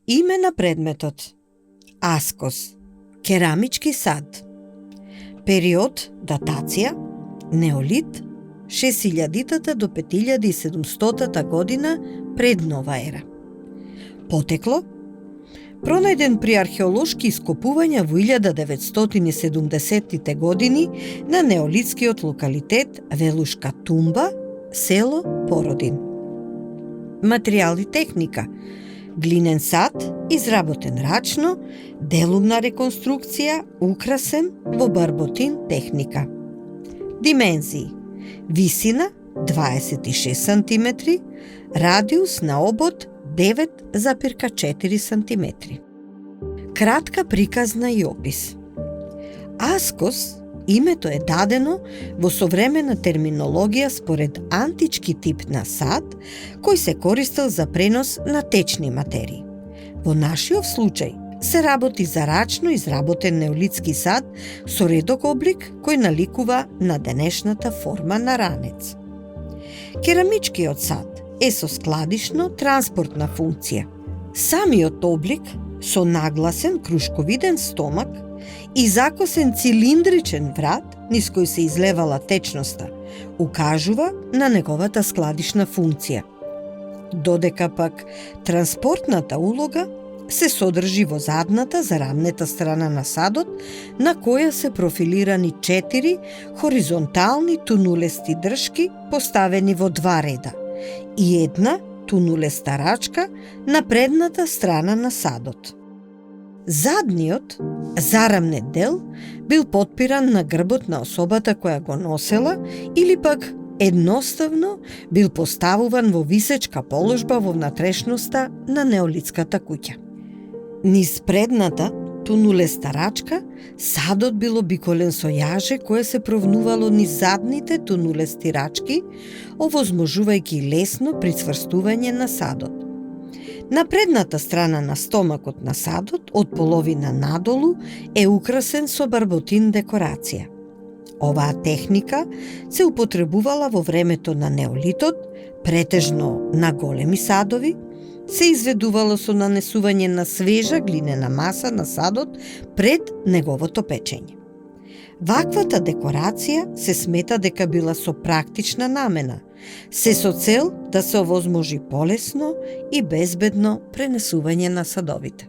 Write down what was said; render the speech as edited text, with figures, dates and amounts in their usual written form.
Име на предметот: Аскос, керамички сад. Период, датација: Неолит, 6000 до 5700 година пред нова ера. Потекло: пронајден при археолошки ископувања во 1970-тите години на неолитскиот локалитет Велушка тумба, село Породин. Материјали техника: глинен сад, изработен рачно, делумна реконструкција, украсен во барботин техника. Димензии: висина 26 см, радиус на обод 9,4 см. Кратка приказна и опис. Аскос, името е дадено во современа терминологија според антички тип на сад, кој се користел за пренос на течни материи. Во нашиот случај се работи за рачно изработен неолитски сад со редок облик кој наликува на денешната форма на ранец. Керамичкиот сад е со складишно транспортна функција. Самиот облик со нагласен крушковиден стомак и закосен цилиндричен врат низ кој се излевала течноста укажува на неговата складишна функција. Додека пак транспортната улога се содржи во задната зарамнета страна на садот, на која се профилирани 4 хоризонтални тунулести дршки поставени во 2 реда и една тунулеста рачка на предната страна на садот. Задниот, зарамнет дел, бил потпиран на грбот на особата која го носела или пак едноставно бил поставуван во висечка положба во внатрешноста на неолитската куќа. Низ предната тунулеста рачка садот бил обиколен со јаже кое се провнувало низ задните тунулести рачки, овозможувајќи лесно прицврстување на садот. На предната страна на стомакот на садот, од половина надолу, е украсен со барботин декорација. Оваа техника се употребувала во времето на неолитот, претежно на големи садови, се изведувало со нанесување на свежа глинена маса на садот пред неговото печење. Ваквата декорација се смета дека била со практична намена, се со цел да се овозможи полесно и безбедно пренесување на садовите.